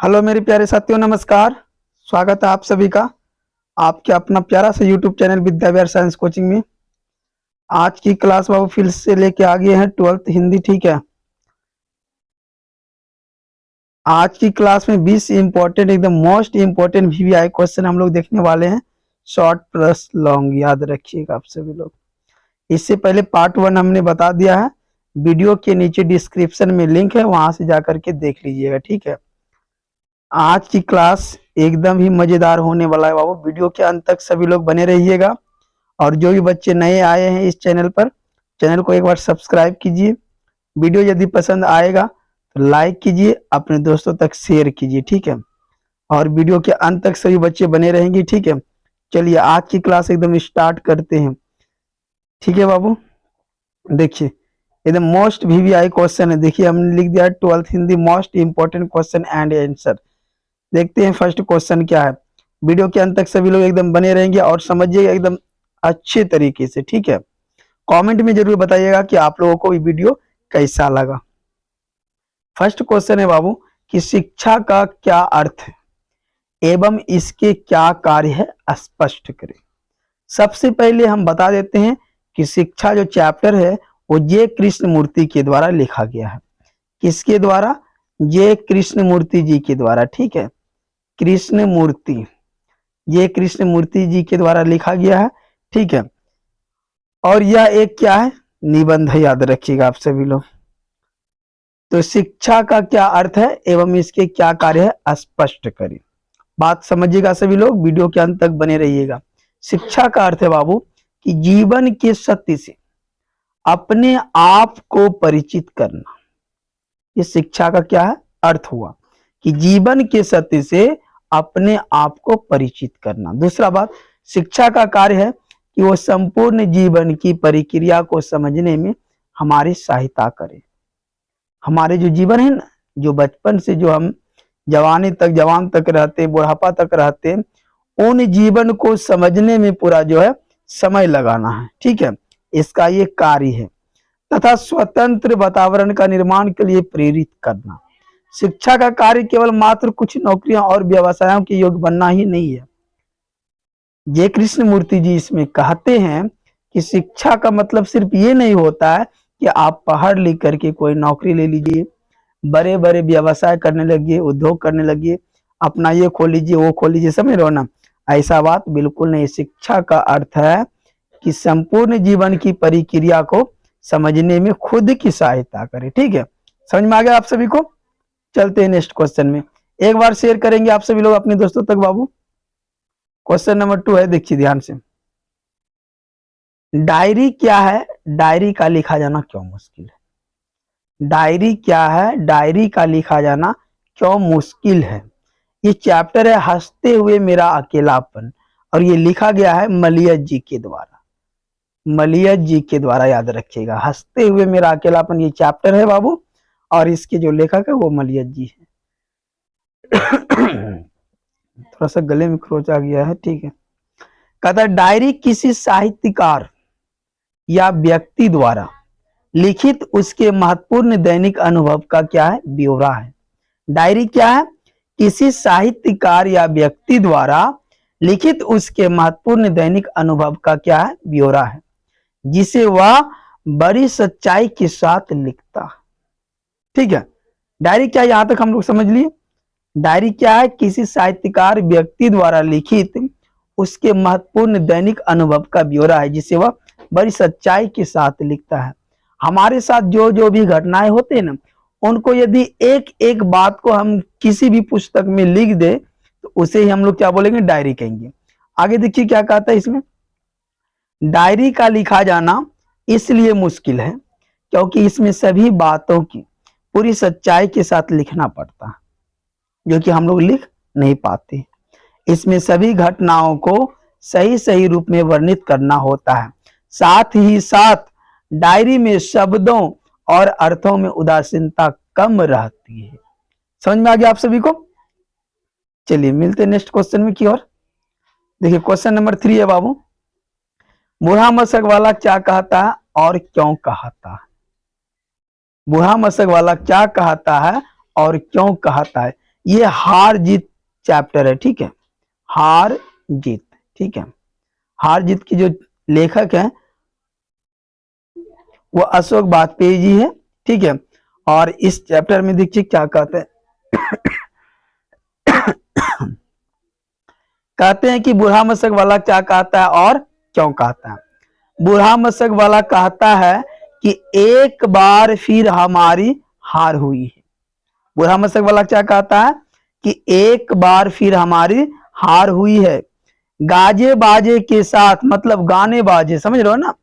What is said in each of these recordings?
Hello मेरे प्यारे साथियों, नमस्कार। स्वागत है आप सभी का आपके अपना प्यारा सा YouTube channel Vidya Vihar science coaching में। आज की क्लास बाबू फिर से लेके आ गए हैं 12th हिंदी। ठीक है, आज की क्लास में 20 इंपॉर्टेंट एकदम मोस्ट इंपॉर्टेंट वीवीआई क्वेश्चन हम लोग देखने वाले हैं। शॉर्ट प्लस लॉन्ग याद रखिएगा आप सभी लोग। इससे पहले पार्ट 1 हमने बता दिया है, वीडियो के नीचे डिस्क्रिप्शन में लिंक है, वहां से जाकर के देख लीजिएगा। ठीक है, आज की क्लास एकदम ही मजेदार होने वाला है बाबू। वीडियो के अंत तक सभी लोग बने रहिएगा। और जो भी बच्चे नए आए हैं इस चैनल पर, चैनल को एक बार सब्सक्राइब कीजिए। वीडियो यदि पसंद आएगा तो लाइक कीजिए, अपने दोस्तों तक शेयर कीजिए। ठीक है, और वीडियो के अंत तक सभी बच्चे बने रहेंगे। ठीक है, चलिए आज की क्लास एकदम स्टार्ट करते हैं। ठीक है बाबू, देखिए एकदम मोस्ट वीवीआई क्वेश्चन है। देखिए हमने लिख दिया 12th Hindi most important question and answer. देखते हैं फर्स्ट क्वेश्चन क्या है। वीडियो के अंत तक सभी लोग एकदम बने रहेंगे और समझिएगा एकदम अच्छे तरीके से। ठीक है, कमेंट में जरूर बताइएगा कि आप लोगों को ये वीडियो कैसा लगा। फर्स्ट क्वेश्चन है बाबू कि शिक्षा का क्या अर्थ है एवं इसके क्या कार्य है, स्पष्ट करें। सबसे पहले हम बता देते हैं कि शिक्षा जो चैप्टर है वो जे कृष्णमूर्ति के द्वारा लिखा गया है। किसके द्वारा? जे कृष्णमूर्ति जी के द्वारा। ठीक है, कृष्णमूर्ति, ये कृष्णमूर्ति जी के द्वारा लिखा गया है। ठीक है, और यह एक क्या है, निबंध है, याद रखिएगा आप सभी लोग। तो शिक्षा का क्या अर्थ है एवं इसके क्या कार्य है, स्पष्ट करें। बात समझिएगा सभी लोग, वीडियो के अंत तक बने रहिएगा। शिक्षा का अर्थ है बाबू कि जीवन के सत्य से अपने आप को परिचित करना। ये शिक्षा का क्या है, अर्थ हुआ कि जीवन के सत्य से अपने आप को परिचित करना। दूसरा बात, शिक्षा का कार्य है कि वो संपूर्ण जीवन की प्रक्रिया को समझने में हमारी सहायता करे। हमारे जो जीवन है ना, जो बचपन से जो हम जवानी तक, जवान तक रहते, बुढ़ापा तक रहते, उन जीवन को समझने में पूरा जो है समय लगाना है। ठीक है, इसका ये कार्य है। तथा स्वतंत्र वातावरण का निर्माण के लिए प्रेरित करना। शिक्षा का कार्य केवल मात्र कुछ नौकरियां और व्यवसायों के योग्य बनना ही नहीं है। जय कृष्णमूर्ति जी इसमें कहते हैं कि शिक्षा का मतलब सिर्फ ये नहीं होता है कि आप पढ़ लिख करके कोई नौकरी ले लीजिए, बड़े बड़े व्यवसाय करने लगिए, उद्योग करने लगिए, अपना ये खोल लीजिए, वो खोल लीजिए, समझ रहे हो ना। ऐसा बात बिल्कुल नहीं। शिक्षा का अर्थ है कि संपूर्ण जीवन की प्रक्रिया को समझने में खुद की सहायता करे। ठीक है, समझ में आ गया आप सभी को। चलते हैं नेक्स्ट क्वेश्चन में। एक बार शेयर करेंगे आप सभी लोग अपने दोस्तों तक बाबू। क्वेश्चन नंबर 2 है, देखिए ध्यान से। डायरी क्या है, डायरी का लिखा जाना क्यों मुश्किल है? डायरी क्या है, डायरी का लिखा जाना क्यों मुश्किल है? ये चैप्टर है हंसते हुए मेरा अकेलापन, और ये लिखा गया है मलियत जी के द्वारा। मलियत जी के द्वारा, याद रखिएगा। हंसते हुए मेरा अकेलापन ये चैप्टर है बाबू, और इसके जो लेखक है वो मलियत जी है। थोड़ा सा गले में खरोच आ गया है। ठीक है, कहता डायरी किसी साहित्यकार या व्यक्ति द्वारा लिखित उसके महत्वपूर्ण दैनिक अनुभव का क्या है, ब्यौरा है। डायरी क्या है? किसी साहित्यकार या व्यक्ति द्वारा लिखित उसके महत्वपूर्ण दैनिक अनुभव का क्या है, ब्यौरा है, जिसे वह बड़ी सच्चाई के साथ लिखता है। ठीक है, डायरी क्या, यहां तक हम लोग समझ लिए। डायरी क्या है? किसी साहित्यकार व्यक्ति द्वारा लिखित उसके महत्वपूर्ण दैनिक अनुभव का ब्यौरा है, जिसे वह बड़ी सच्चाई के साथ लिखता है। हमारे साथ जो जो भी घटनाएं होते हैं ना, उनको यदि एक एक बात को हम किसी भी पुस्तक में लिख दे तो उसे ही हम लोग क्या बोलेंगे, डायरी कहेंगे। आगे देखिए क्या कहता है इसमें। डायरी का लिखा जाना इसलिए मुश्किल है क्योंकि इसमें सभी बातों की पूरी सच्चाई के साथ लिखना पड़ता है, जो कि हम लोग लिख नहीं पाते। इसमें सभी घटनाओं को सही सही रूप में वर्णित करना होता है। साथ ही साथ डायरी में शब्दों और अर्थों में उदासीनता कम रहती है। समझ में आ गया आप सभी को। चलिए मिलते हैं नेक्स्ट क्वेश्चन में की ओर। देखिए क्वेश्चन नंबर 3 है बाबू। बूढ़ा मशक वाला क्या कहता है और क्यों कहता है? बूढ़ा मशक वाला क्या कहता है और क्यों कहता है, ये हार जीत चैप्टर है, ठीक है, हार जीत, ठीक है। हार जीत की जो लेखक है वो अशोक वाजपेयी जी है, ठीक है। और इस चैप्टर में देखिए क्या कहते हैं कहते हैं कि बूढ़ा मशक वाला क्या कहता है और क्यों कहता है। बूढ़ा मशक वाला कहता है कि एक बार फिर हमारी हार हुई है। बूढ़ा मशक वाला क्या कहता है कि एक बार फिर हमारी हार हुई है। गाजे बाजे के साथ, मतलब गाने बाजे, समझ रहे हो ना,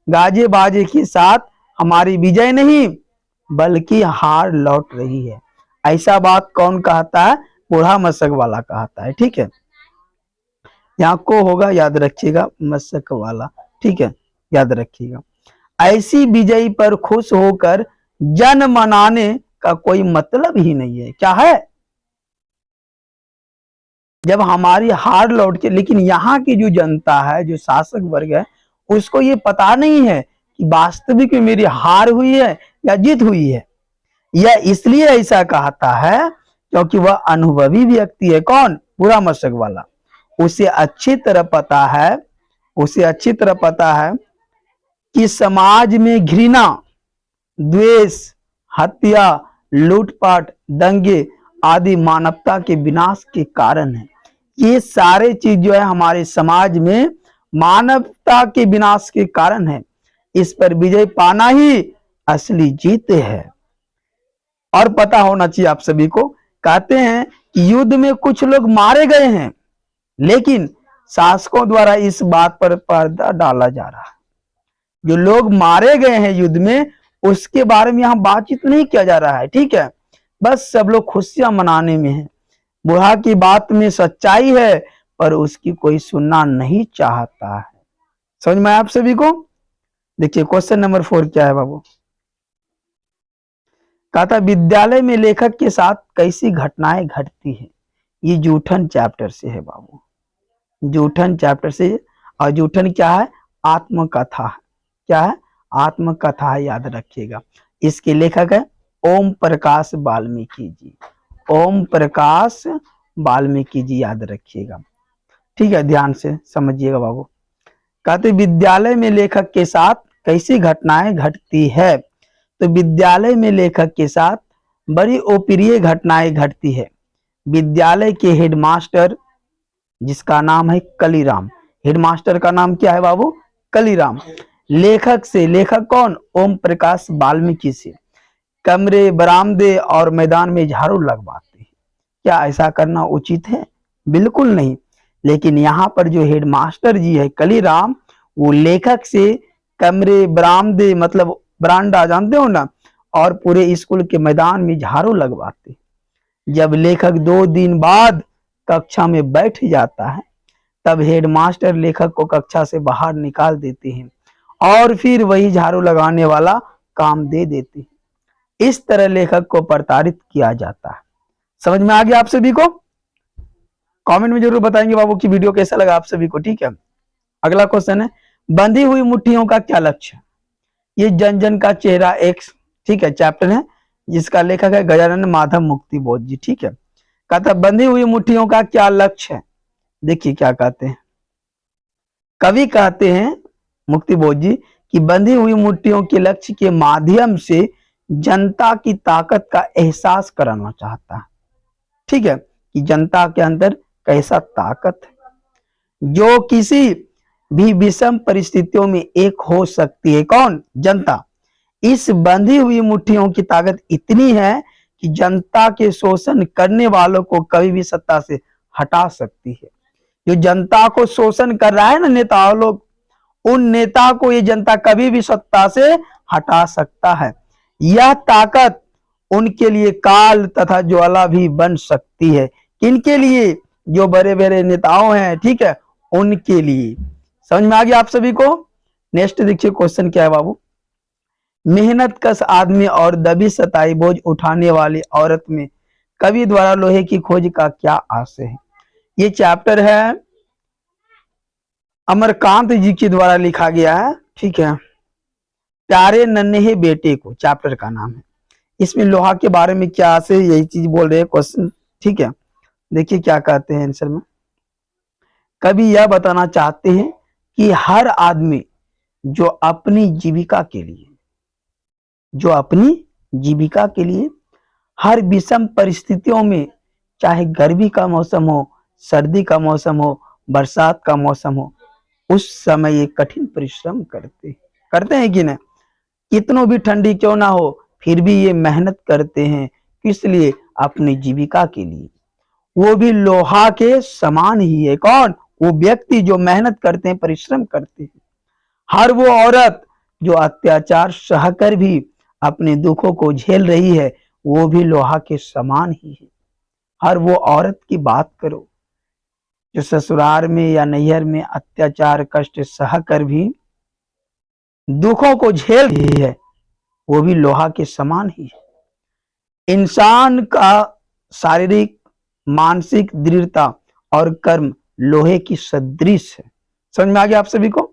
गाजे बाजे के साथ हमारी विजय नहीं बल्कि हार लौट रही है। ऐसा बात कौन कहता है? बूढ़ा मशक वाला कहता है, ठीक है। यहाँ को होगा याद रखिएगा, मशक वाला, ठीक है, याद रखिएगा। ऐसी विजय पर खुश होकर जन मनाने का कोई मतलब ही नहीं है। क्या है? जब हमारी हार लौट के, लेकिन यहाँ की जो जनता है, जो शासक वर्ग है, उसको ये पता नहीं है कि वास्तविक में मेरी हार हुई है या जीत हुई है। यह इसलिए ऐसा कहता है क्योंकि वह अनुभवी व्यक्ति है। कौन? बूढ़ा मशक वाला। उसे अच्छी तरह पता है, उसे अच्छी तरह पता है कि समाज में घृणा, द्वेष, हत्या, लूटपाट, दंगे आदि मानवता के विनाश के कारण है। ये सारे चीज जो है हमारे समाज में मानवता के विनाश के कारण है। इस पर विजय पाना ही असली जीत है। और पता होना चाहिए आप सभी को, कहते हैं कि युद्ध में कुछ लोग मारे गए हैं, लेकिन शासकों द्वारा इस बात पर पर्दा डाला जा रहा है। जो लोग मारे गए हैं युद्ध में, उसके बारे में यहां बातचीत नहीं किया जा रहा है, ठीक है। बस सब लोग खुशियां मनाने में है। बूढ़ा की बात में सच्चाई है, पर उसकी कोई सुनना नहीं चाहता है। समझ में आया आप सभी को? देखिए क्वेश्चन नंबर 4 क्या है बाबू। कहा था विद्यालय में लेखक के साथ कैसी घटनाएं घटती है। ये जूठन चैप्टर से है बाबू, जूठन चैप्टर से। और जूठन क्या है? आत्मकथा। क्या है? आत्मकथा है, याद रखिएगा। इसके लेखक है ओम प्रकाश वाल्मीकि जी। ओम प्रकाश वाल्मीकि जी, याद रखिएगा, ठीक है, ध्यान से समझिएगा बाबू। कहते विद्यालय में लेखक के साथ कैसी घटनाएं घटती है। तो विद्यालय में लेखक के साथ बड़ी अप्रिय घटनाएं घटती है। विद्यालय के हेडमास्टर, जिसका नाम है कलीराम, हेडमास्टर का नाम क्या है बाबू? कलीराम। लेखक से, लेखक कौन? ओम प्रकाश वाल्मीकि से कमरे, बरामदे और मैदान में झाड़ू लगवाते हैं। क्या ऐसा करना उचित है? बिल्कुल नहीं। लेकिन यहाँ पर जो हेडमास्टर जी है कलीराम, वो लेखक से कमरे, बरामदे, मतलब बरांडा जानते हो ना, और पूरे स्कूल के मैदान में झाड़ू लगवाते। जब लेखक 2 दिन बाद कक्षा में बैठ जाता है, तब हेडमास्टर लेखक को कक्षा से बाहर निकाल देते हैं और फिर वही झाड़ू लगाने वाला काम दे देते हैं। इस तरह लेखक को प्रताड़ित किया जाता है। समझ में आ गया आप सभी को? कमेंट में जरूर बताएंगे बाबू कि वीडियो कैसा लगा आप सभी को, ठीक है। अगला क्वेश्चन है, बंधी हुई मुट्ठियों का क्या लक्ष्य है। ये जन जन का चेहरा एक, ठीक है, चैप्टर है, जिसका लेखक है गजानन माधव मुक्तिबोध जी, ठीक है। कहता बंधी हुई मुट्ठियों का क्या लक्ष्य है। देखिए क्या कहते हैं कवि, कहते हैं मुक्तिबोध जी कि बंधी हुई मुट्ठियों के लक्ष्य के माध्यम से जनता की ताकत का एहसास कराना चाहता है, ठीक है, कि जनता के अंदर कैसा ताकत है जो किसी भी विषम परिस्थितियों में एक हो सकती है। कौन? जनता। इस बंधी हुई मुट्ठियों की ताकत इतनी है कि जनता के शोषण करने वालों को कभी भी सत्ता से हटा सकती है। जो जनता को शोषण कर रहा है ना नेताओं लोग, उन नेता को ये जनता कभी भी सत्ता से हटा सकता है। यह ताकत उनके लिए काल तथा ज्वाला भी बन सकती है। किनके लिए? जो बड़े बड़े नेताओं हैं, ठीक है, उनके लिए। समझ में आ गया आप सभी को? नेक्स्ट देखिए क्वेश्चन क्या है बाबू। मेहनत कश आदमी और दबी सताई बोझ उठाने वाली औरत में कवि द्वारा लोहे की खोज का क्या आशय है। ये चैप्टर है अमरकांत जी के द्वारा लिखा गया है, ठीक है। प्यारे नन्हे बेटे को चैप्टर का नाम है। इसमें लोहा के बारे में क्या आशय, यही चीज बोल रहे हैं क्वेश्चन, ठीक है, देखिए क्या कहते हैं आंसर में। कवि यह बताना चाहते हैं कि हर आदमी जो अपनी जीविका के लिए जो अपनी जीविका के लिए हर विषम परिस्थितियों में, चाहे गर्मी का मौसम हो, सर्दी का मौसम हो, बरसात का मौसम हो, उस समय ये कठिन परिश्रम करते हैं कि नहीं। कितनों भी ठंडी क्यों ना हो, फिर भी ये मेहनत करते हैं, किस लिए, अपनी जीविका के लिए। वो भी लोहा के समान ही है। कौन, वो व्यक्ति जो मेहनत करते हैं, परिश्रम करते हैं। हर वो औरत जो अत्याचार सहकर भी अपने दुखों को झेल रही है, वो भी लोहा के समान ही है। हर वो औरत की बात करो जो ससुराल में या नैहर में अत्याचार कष्ट सहकर भी दुखों को झेल रही है, वो भी लोहा के समान ही है। इंसान का शारीरिक मानसिक दृढ़ता और कर्म लोहे की सदृश है। समझ में आ गया आप सभी को।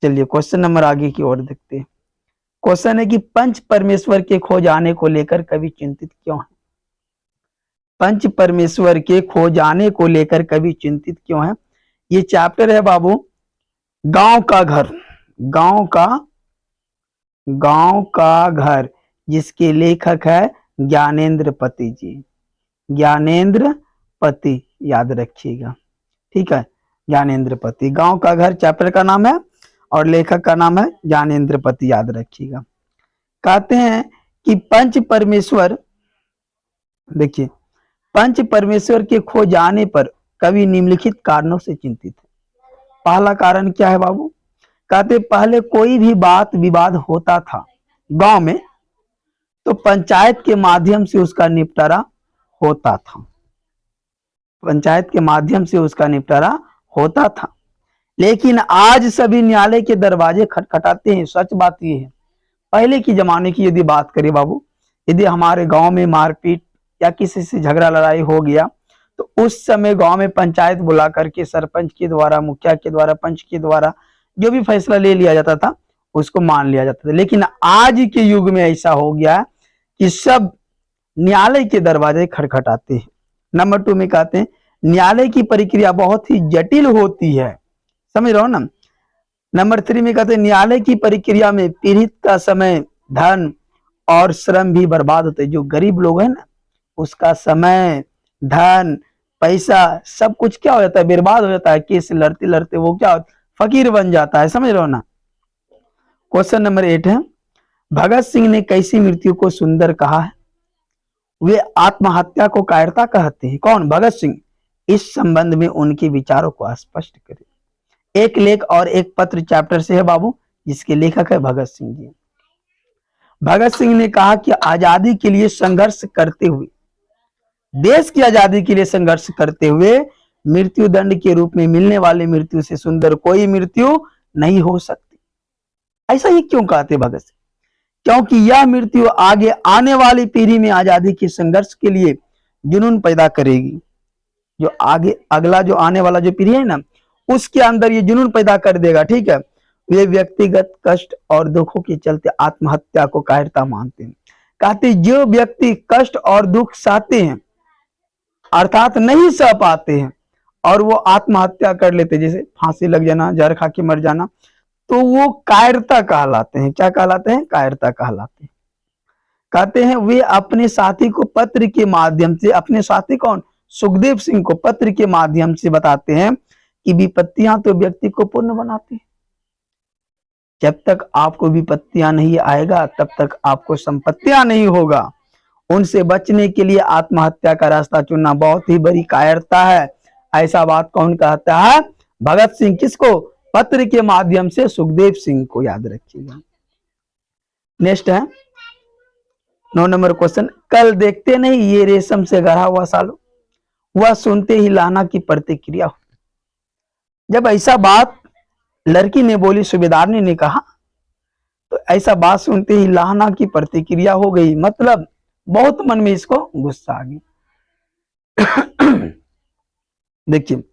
चलिए क्वेश्चन नंबर आगे की ओर देखते हैं। क्वेश्चन है कि पंच परमेश्वर के खो जाने को लेकर कवि चिंतित क्यों है। पंच परमेश्वर के खो जाने को लेकर कवि चिंतित क्यों है। ये चैप्टर है बाबू गांव का घर, गांव का घर, जिसके लेखक है ज्ञानेंद्र पति जी। ज्ञानेंद्र पति, याद रखिएगा, ठीक है। ज्ञानेंद्र पति, गांव का घर चैप्टर का नाम है और लेखक का नाम है ज्ञानेंद्र पति, याद रखिएगा। कहते हैं कि पंच परमेश्वर, देखिए, पंच परमेश्वर के खो जाने पर कवि निम्नलिखित कारणों से चिंतित है। पहला कारण क्या है बाबू। कहते पहले कोई भी बात विवाद होता था गांव में तो पंचायत के माध्यम से उसका निपटारा होता था। पंचायत के माध्यम से उसका निपटारा होता था। लेकिन आज सभी न्यायालय के दरवाजे खटखटाते हैं। सच बात यह है। पहले की जमाने की यदि बात करें बाबू, यदि हमारे गांव में मारपीट या किसी से झगड़ा लड़ाई हो गया तो उस समय गांव में पंचायत बुला करके सरपंच के द्वारा, मुखिया के द्वारा, पंच के द्वारा जो भी फैसला ले लिया जाता था उसको मान लिया जाता था। लेकिन आज के युग में ऐसा हो गया कि सब न्यायालय के दरवाजे खटखटाते हैं। नंबर 2 में कहते हैं न्यायालय की प्रक्रिया बहुत ही जटिल होती है। समझ रहे हो ना। नंबर 3 में कहते हैं न्यायालय की प्रक्रिया में पीड़ित का समय, धन और श्रम भी बर्बाद होते हैं। जो गरीब लोग हैं ना, उसका समय, धन, पैसा सब कुछ क्या हो जाता है, बर्बाद हो जाता है। केस लड़ते लड़ते वो क्या फकीर बन जाता है। समझ रहे हो ना। क्वेश्चन नंबर 8 है, भगत सिंह ने कैसी मृत्यु को सुंदर कहा है। वे आत्महत्या को कायरता कहते हैं। कौन, भगत सिंह। इस संबंध में उनके विचारों को स्पष्ट करें। एक लेख और एक पत्र चैप्टर से है बाबू, जिसके लेखक है भगत सिंह जी। भगत सिंह ने कहा कि आजादी के लिए संघर्ष करते हुए, देश की आजादी के लिए संघर्ष करते हुए मृत्यु दंड के रूप में मिलने वाली मृत्यु से सुंदर कोई मृत्यु नहीं हो सकती। ऐसा ही क्यों कहते भगत सिंह। क्योंकि यह मृत्यु आगे आने वाली पीढ़ी में आजादी के संघर्ष के लिए जुनून पैदा करेगी। जो आगे अगला जो आने वाला जो पीढ़ी है ना, उसके अंदर ये जुनून पैदा कर देगा। ठीक है। वे व्यक्तिगत कष्ट और दुखों के चलते आत्महत्या को कायरता मानते हैं। कहते जो व्यक्ति कष्ट और दुख सहते हैं, अर्थात नहीं सह पाते हैं और वो आत्महत्या कर लेते, जैसे फांसी लग जाना, जहर खा के मर जाना, तो वो कायरता कहलाते हैं। क्या कहलाते हैं, कायरता कहलाते हैं। कहते हैं वे अपने साथी को पत्र के माध्यम से, अपने साथी कौन, सुखदेव सिंह को पत्र के माध्यम से बताते हैं कि विपत्तियां तो व्यक्ति को पूर्ण बनाती हैं। जब तक आपको विपत्तियां नहीं आएगा तब तक आपको संपत्तियां नहीं होगा। उनसे बचने के लिए आत्महत्या का रास्ता चुनना बहुत ही बड़ी कायरता है। ऐसा बात कौन कहता है, भगत सिंह। किसको, पत्र के माध्यम से सुखदेव सिंह को, याद रखिएगा। नेक्स्ट है 9 नंबर क्वेश्चन, कल देखते नहीं ये रेशम से गढ़ा हुआ सालो, वह सुनते ही लाना की प्रतिक्रिया हो। जब ऐसा बात लड़की ने बोली, सूबेदार ने कहा, तो ऐसा बात सुनते ही लाना की प्रतिक्रिया हो गई। मतलब बहुत मन में इसको गुस्सा आ गया। देखिए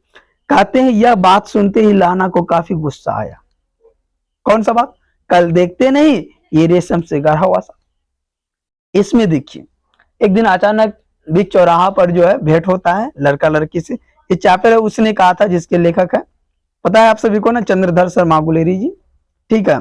कहते हैं यह बात सुनते ही लाना को काफी गुस्सा आया। कौन सा बात, कल देखते नहीं ये रेशम से गढ़ा हुआ सा। इसमें देखिए एक दिन अचानक बीच चौराहा पर जो है भेंट होता है लड़का लड़की से। ये चैप्टर है उसने कहा था जिसके लेखक है पता है आप सभी को ना, चंद्रधर शर्मा गुलेरी जी। ठीक है,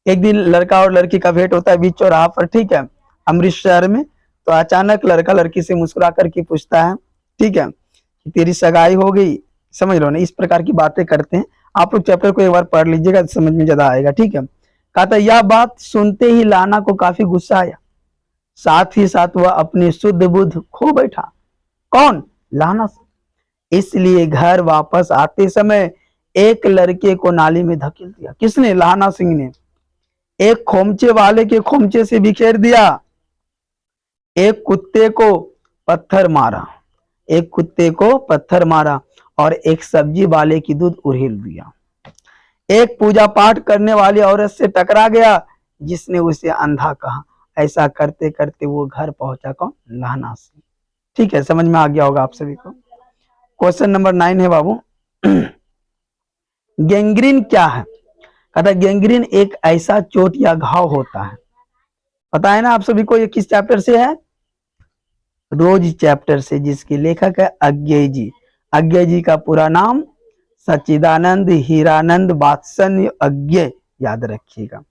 एक दिन लड़का और लड़की का भेंट होता है बीच चौराहा पर, ठीक है, अमृतसर में। तो अचानक लड़का लड़की से मुस्कुरा करके पूछता है, ठीक है, कि तेरी सगाई हो गई, समझ लो ना, इस प्रकार की बातें करते हैं। आप लोग चैप्टर को एक बार पढ़ लीजिएगा, समझ में ज्यादा आएगा। ठीक है, कहा था यह बात सुनते ही लाना को काफी गुस्सा आया, साथ ही साथ वह अपनी शुद्ध बुद्ध खो बैठा। कौन? लाना। इसलिए घर वापस आते समय एक लड़के को नाली में धकेल दिया। किसने? लाना सिंह ने। एक खोमचे वाले के खोमचे से बिखेर दिया, एक कुत्ते को पत्थर मारा, एक कुत्ते को पत्थर मारा और एक सब्जी वाले की दूध उड़ेल दिया। एक पूजा पाठ करने वाली औरत से टकरा गया जिसने उसे अंधा कहा। ऐसा करते करते वो घर पहुंचा। कौन? लाना सिंह। ठीक है, समझ में आ गया होगा आप सभी को। क्वेश्चन नंबर 9 है बाबू, गैंग्रीन क्या है? कहता गैंग्रीन एक ऐसा चोट या घाव होता है, पता है ना आप सभी को, ये किस चैप्टर से है? रोज चैप्टर से, जिसके लेखक है अज्ञेय जी। अज्ञेय जी का पूरा नाम सच्चिदानंद हीरानंद वात्सल्य अज्ञेय, याद रखिएगा।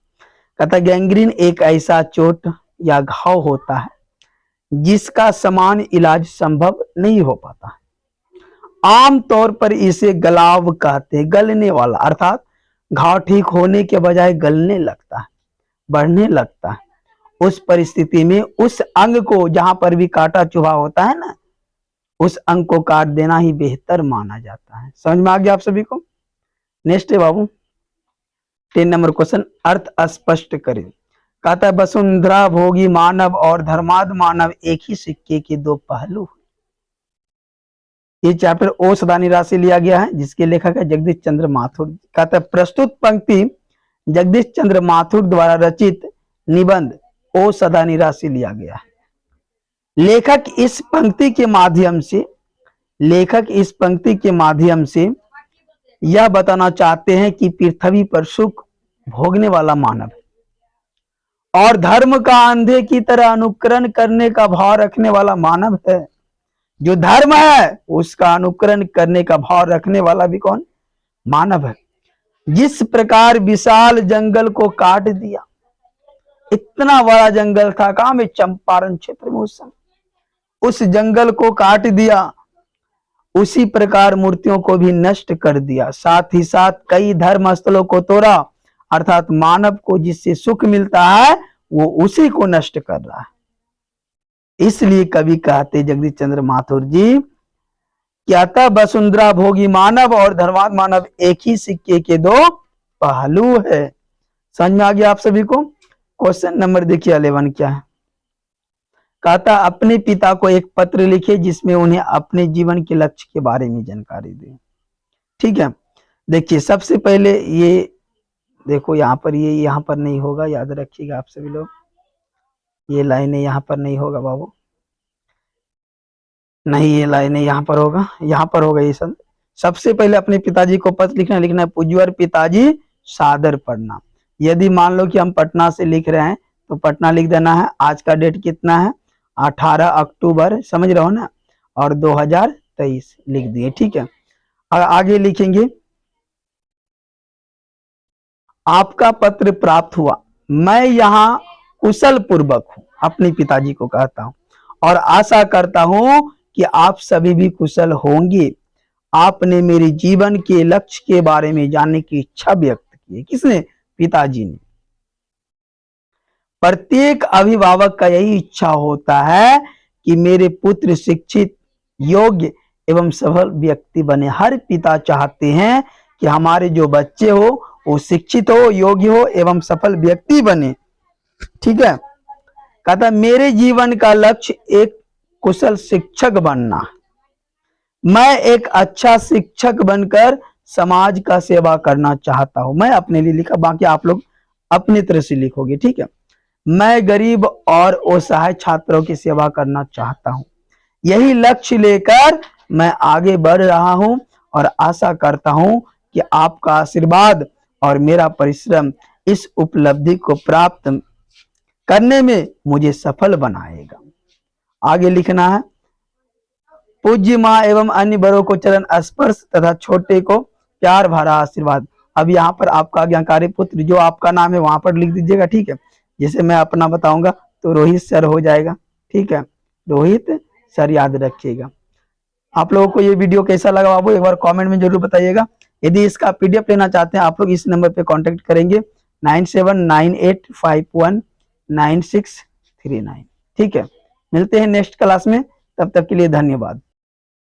कहता गैंग्रीन एक ऐसा चोट या घाव होता है जिसका समान इलाज संभव नहीं हो पाता। आमतौर पर इसे गलाव कहते हैं, गलने वाला, अर्थात घाव ठीक होने के बजाय गलने लगता है, बढ़ने लगता है। उस परिस्थिति में उस अंग को, जहां पर भी काटा चुभा होता है ना, उस अंग को काट देना ही बेहतर माना जाता है। समझ में आ गया आप सभी को? नेक्स्ट है बाबू 10 नंबर क्वेश्चन, अर्थ स्पष्ट करें। कहता है वसुंधरा भोगी मानव और धर्माद मानव एक ही सिक्के के दो पहलू। ये चैप्टर ओ सदा निराश से लिया गया है, जिसके लेखक है जगदीश चंद्र माथुर। कहता है प्रस्तुत पंक्ति जगदीश चंद्र माथुर द्वारा रचित निबंध ओ सदा निराश से लिया गया है। लेखक इस पंक्ति के माध्यम से यह बताना चाहते हैं कि पृथ्वी पर सुख भोगने वाला मानव है और धर्म का अंधे की तरह अनुकरण करने का भाव रखने वाला मानव है। जो धर्म है उसका अनुकरण करने का भाव रखने वाला भी कौन? मानव है। जिस प्रकार विशाल जंगल को काट दिया, इतना बड़ा जंगल था, कहां में? चंपारण क्षेत्र में। उस समय उस जंगल को काट दिया, उसी प्रकार मूर्तियों को भी नष्ट कर दिया। साथ ही साथ कई धर्म स्थलों को तोड़ा, अर्थात मानव को जिससे सुख मिलता है वो उसी को नष्ट कर रहा है। इसलिए कवि कहते जगदीश चंद्र माथुर जी, क्या था वसुंधरा भोगी मानव और धर्मात्म मानव एक ही सिक्के के दो पहलू है। समझ में आ गया आप सभी को? क्वेश्चन नंबर देखिए 11 क्या है। कहता अपने पिता को एक पत्र लिखे जिसमें उन्हें अपने जीवन के लक्ष्य के बारे में जानकारी दे। ठीक है, देखिए सबसे पहले ये देखो, यहाँ पर ये यहाँ पर नहीं होगा, याद रखिएगा आप सभी लोग, ये लाइनें यहाँ पर नहीं होगा बाबू, नहीं ये लाइनें यहाँ पर होगा, यहाँ पर होगा ये सब। सबसे पहले अपने पिताजी को पत्र लिखना है पूज्यवर पिताजी सादर प्रणाम। यदि मान लो कि हम पटना से लिख रहे हैं तो पटना लिख देना है। आज का डेट कितना है? 18 अक्टूबर, समझ रहे हो ना, और 2023 लिख दिए। ठीक है, और आगे लिखेंगे आपका पत्र प्राप्त हुआ, मैं यहाँ कुशल पूर्वक हूँ, अपने पिताजी को कहता हूँ, और आशा करता हूँ कि आप सभी भी कुशल होंगे। आपने मेरे जीवन के लक्ष्य के बारे में जानने की इच्छा व्यक्त की है। किसने? पिताजी ने। प्रत्येक अभिभावक का यही इच्छा होता है कि मेरे पुत्र शिक्षित, योग्य एवं सफल व्यक्ति बने। हर पिता चाहते हैं कि हमारे जो बच्चे हो वो शिक्षित हो, योग्य हो एवं सफल व्यक्ति बने। ठीक है, कहता मेरे जीवन का लक्ष्य एक कुशल शिक्षक बनना। मैं एक अच्छा शिक्षक बनकर समाज का सेवा करना चाहता हूं। मैं अपने लिए लिखा, बाकी आप लोग अपनी तरह से लिखोगे। ठीक है, मैं गरीब और असहाय छात्रों की सेवा करना चाहता हूं। यही लक्ष्य लेकर मैं आगे बढ़ रहा हूं और आशा करता हूं कि आपका आशीर्वाद और मेरा परिश्रम इस उपलब्धि को प्राप्त करने में मुझे सफल बनाएगा। आगे लिखना है, पूज्य माँ एवं अन्य बड़ों को चरण स्पर्श तथा छोटे को प्यार भरा आशीर्वाद। अब यहाँ पर आपका आज्ञाकारी पुत्र जो आपका नाम है वहां पर लिख दीजिएगा, ठीक है। जैसे मैं अपना बताऊंगा तो रोहित सर हो जाएगा, ठीक है, रोहित सर याद रखिएगा। आप लोगों को ये वीडियो कैसा लगा बाबू एक बार कमेंट में जरूर बताइएगा। यदि इसका पीडीएफ लेना चाहते हैं आप लोग इस नंबर पे कांटेक्ट करेंगे 9798519639, ठीक है। मिलते हैं नेक्स्ट क्लास में, तब तक के लिए धन्यवाद।